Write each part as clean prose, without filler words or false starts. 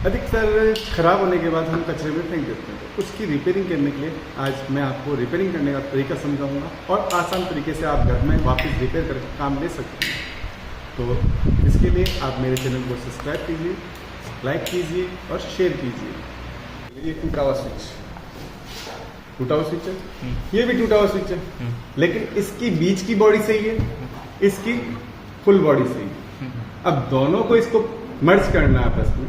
अधिकतर खराब होने के बाद हम कचरे में फेंक देते हैं। उसकी रिपेयरिंग करने के लिए आज मैं आपको रिपेयरिंग करने का तरीका समझाऊंगा और आसान तरीके से आप घर में वापस रिपेयर करके काम ले सकते हैं। तो इसके लिए आप मेरे चैनल को सब्सक्राइब कीजिए, लाइक कीजिए और शेयर कीजिए। ये टूटा हुआ स्विच है, ये भी टूटा हुआ स्विच है, लेकिन इसकी बीच की बॉडी सही है, इसकी फुल बॉडी सही है। अब दोनों को इसको मर्ज करना है आपस में,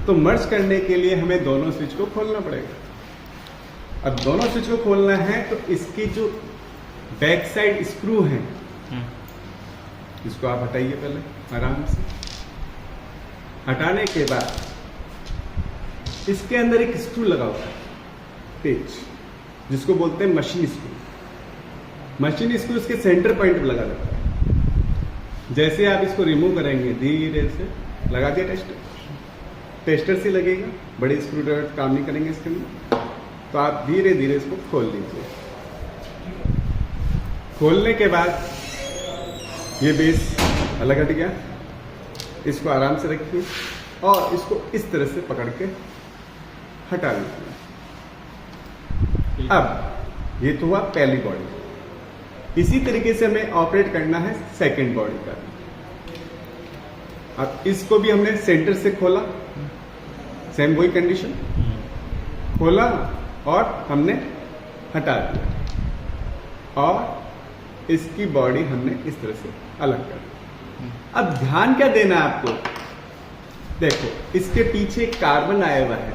तो मर्ज करने के लिए हमें दोनों स्विच को खोलना पड़ेगा। अब दोनों स्विच को खोलना है तो इसकी जो बैक साइड स्क्रू है इसको आप हटाइए पहले आराम से। हटाने के बाद इसके अंदर एक स्क्रू लगा हुआ है तेज, जिसको बोलते हैं मशीन स्क्रू। मशीन स्क्रू इसके सेंटर पॉइंट पर लगा रहता है। जैसे आप इसको रिमूव करेंगे धीरे से, लगा दिया टेस्टर से लगेगा, बड़े स्क्रू ड्राइवर काम नहीं करेंगे इसके अंदर, तो आप धीरे धीरे इसको खोल लीजिए। खोलने के बाद ये बेस अलग हट गया, इसको आराम से रखिए और इसको इस तरह से पकड़ के हटा लीजिए। अब ये तो हुआ पहली बॉडी। इसी तरीके से हमें ऑपरेट करना है सेकंड बॉडी का। अब इसको भी हमने सेंटर से खोला, सेम वही कंडीशन, खोला और हमने हटा दिया और इसकी बॉडी हमने इस तरह से अलग कर दी। अब ध्यान क्या देना है आपको, देखो इसके पीछे कार्बन आया हुआ है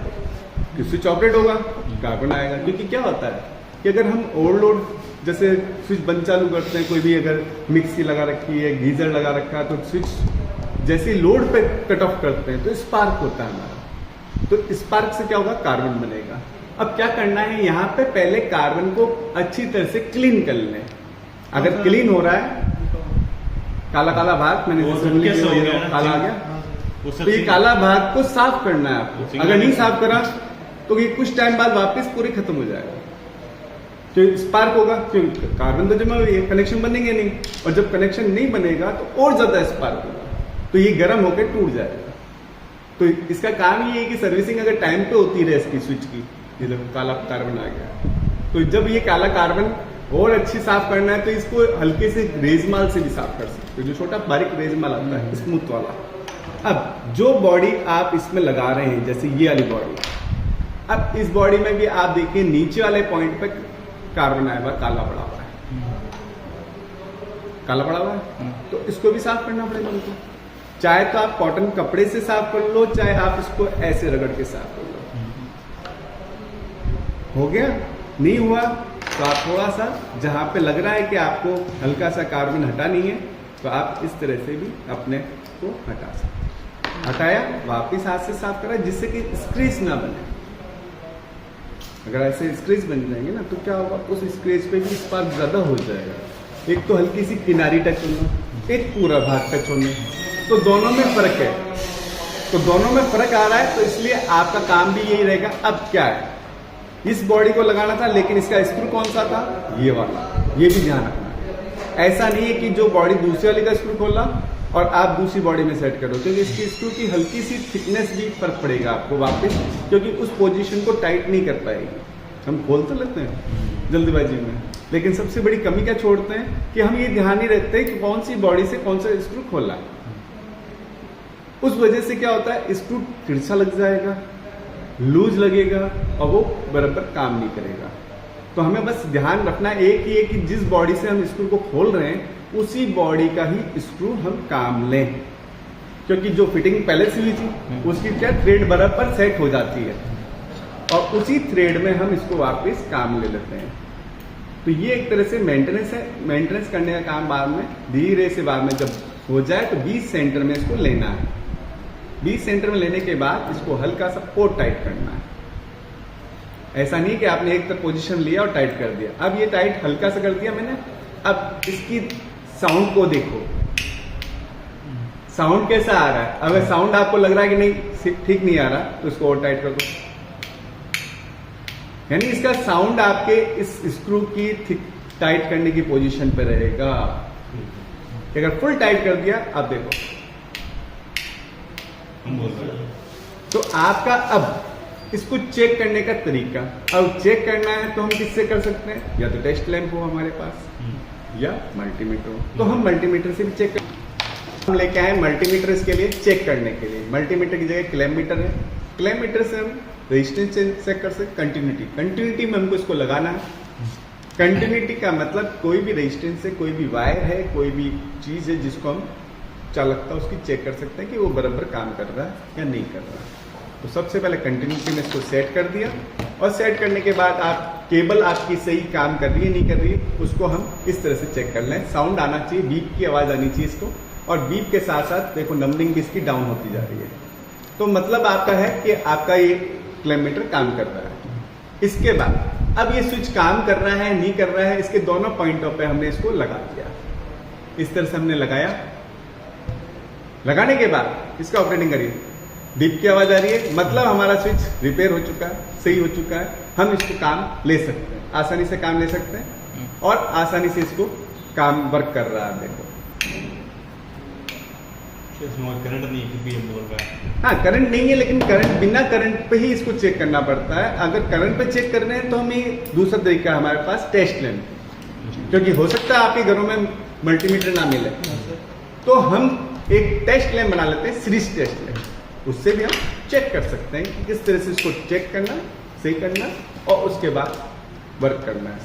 कि स्विच ऑपरेट होगा, कार्बन आएगा। क्योंकि क्या होता है कि अगर हम ओवरलोड जैसे स्विच बंद चालू करते हैं, कोई भी अगर मिक्सी लगा रखी है, गीजर लगा रखा है, तो स्विच जैसे लोड पे कट ऑफ करते हैं तो स्पार्क होता है हमारा, तो स्पार्क से क्या होगा, कार्बन बनेगा। अब क्या करना है, यहाँ पे पहले कार्बन को अच्छी तरह से क्लीन कर लें। अगर क्लीन हो रहा है, काला काला भाग मैंने काला आ गया, तो ये काला भाग को साफ करना है आपको। अगर नहीं साफ करा तो ये कुछ टाइम बाद वापस पूरी खत्म हो जाएगा, तो स्पार्क होगा। क्योंकि कार्बन तो जमा हुई है, कनेक्शन बनेंगे नहीं, और जब कनेक्शन नहीं बनेगा तो और ज्यादा स्पार्क होगा, तो ये गर्म होकर टूट जाएगा। तो इसका काम ये है कि सर्विसिंग अगर टाइम पे होती रहे इसकी स्विच की, ये देखो काला कार्बन आ गया, तो जब ये काला कार्बन और अच्छी साफ करना है तो इसको हल्के से रेजमाल से भी साफ कर सकते हो, जो छोटा बारीक रेजमाल आता है स्मूथ वाला। अब जो बॉडी आप इसमें लगा रहे हैं, जैसे ये वाली बॉडी, अब इस बॉडी में भी आप देखिए नीचे वाले पॉइंट पे कार्बन आया हुआ, काला पड़ा हुआ है, काला पड़ा हुआ है, तो इसको भी साफ करना पड़ेगा उनको। चाहे तो आप कॉटन कपड़े से साफ कर लो, चाहे आप इसको ऐसे रगड़ के साफ कर लो। हो गया? नहीं हुआ तो आप थोड़ा सा जहां पे लग रहा है कि आपको हल्का सा कार्बन हटानी है, तो आप इस तरह से भी अपने को हटा सकते। हटाया, वापिस हाथ से साफ करा, जिससे कि स्क्रेच ना बने। अगर ऐसे स्क्रेच बन जाएंगे ना, तो क्या होगा, उस स्क्रेच पे भी स्पार्क ज्यादा हो जाएगा। एक तो हल्की सी किनारी टच होना, एक पूरा भाग टच होना, तो दोनों में फर्क है। तो दोनों में फर्क आ रहा है, तो इसलिए आपका काम भी यही रहेगा। अब क्या है, इस बॉडी को लगाना था, लेकिन इसका स्क्रू कौन सा था, ये वाला, ये भी ध्यान रखना। ऐसा नहीं है कि जो बॉडी दूसरी वाली का स्क्रू खोला और आप दूसरी बॉडी में सेट करो, क्योंकि इसकी स्क्रू की हल्की सी थिकनेस भी फर्क पड़ेगा आपको वापस, क्योंकि उस पोजीशन को टाइट नहीं कर पाएगी। हम खोल तो लेते हैं जल्दबाजी में, लेकिन सबसे बड़ी कमी क्या छोड़ते हैं कि हम ये ध्यान नहीं रखते कि कौन सी बॉडी से कौन सा स्क्रू खोला। उस वजह से क्या होता है, स्क्रू तिरछा लग जाएगा, लूज लगेगा और वो बराबर काम नहीं करेगा। तो हमें बस ध्यान रखना एक ही है कि जिस बॉडी से हम स्क्रू को खोल रहे हैं, उसी बॉडी का ही स्क्रू हम काम लें, क्योंकि जो फिटिंग पहले से हुई थी उसकी क्या थ्रेड बराबर सेट हो जाती है, और उसी थ्रेड में हम इसको वापस काम ले लेते हैं। तो ये एक तरह से मेंटेनेंस है। मेंटेनेंस करने का काम बाद में धीरे से, बाद में जब हो जाए तो 20 सेंटर में इसको लेना है। 20 सेंटर में लेने के बाद इसको हल्का सा और टाइट करना है। ऐसा नहीं कि आपने एक तक पोजीशन लिया और टाइट कर दिया। अब ये टाइट हल्का सा कर दिया मैंने। अब इसकी साउंड को देखो, साउंड कैसा आ रहा है। अगर साउंड आपको लग रहा है कि नहीं ठीक नहीं आ रहा, तो इसको और टाइट कर दो। यानी इसका साउंड आपके इस स्क्रू की टाइट करने की पोजीशन पे रहेगा। अगर फुल टाइट कर दिया, आप देखो तो आपका अब इसको चेक करने का तरीका, अब चेक करना है तो हम किससे कर सकते हैं, या तो टेस्ट लैंप हो हमारे पास या मल्टीमीटर हो, तो हम मल्टीमीटर से भी चेक कर, हम लेके आए मल्टीमीटर इसके लिए चेक करने के लिए। मल्टीमीटर की जगह क्लैममीटर है, क्लैममीटर से हम रेजिस्टेंस चेक कर सकते, कंटिन्यूटी में हमको इसको लगाना है। कंटिन्यूटी का मतलब कोई भी रेजिस्टेंस है, कोई भी वायर है, कोई भी चीज है जिसको हम चालकता उसकी चेक कर सकते हैं कि वो बराबर काम कर रहा है या नहीं कर रहा है। तो सबसे पहले कंटिन्यूटी में इसको सेट कर दिया, और सेट करने के बाद आप केबल आपकी सही काम कर रही है नहीं कर रही है उसको हम इस तरह से चेक कर लें। साउंड आना चाहिए, बीप की आवाज आनी चाहिए इसको, और बीप के साथ साथ देखो नंबरिंग भी इसकी डाउन होती जा रही है। तो मतलब आपका है कि आपका ये क्लैममीटर काम कर रहा है। इसके बाद अब ये स्विच काम कर रहा है नहीं कर रहा है, इसके दोनों पॉइंटों पे हमने इसको लगा दिया। इस तरह से हमने लगाया, लगाने के बाद इसका ऑपरेटिंग करिए, बीप की आवाज आ रही है, मतलब हमारा स्विच रिपेयर हो चुका है, सही हो चुका है, हम इसको काम ले सकते हैं, आसानी से काम ले सकते हैं, और आसानी से इसको काम वर्क कर रहा है। देखो करंट नहीं क्योंकि ये बोल रहा है, हाँ करंट नहीं है, लेकिन करंट बिना करंट पे ही इसको चेक करना पड़ता है। अगर करंट पे चेक कर रहे हैं तो हमें दूसरा तरीका हमारे पास टेस्ट लैंप, क्योंकि हो सकता है आपके घरों में मल्टीमीटर ना मिले, तो हम एक टेस्ट लैंप बना लेते हैं, सीरीज टेस्ट लैंप, उससे भी हम चेक कर सकते हैं कि किस तरह से इसको चेक करना, सही करना, और उसके बाद वर्क करना है।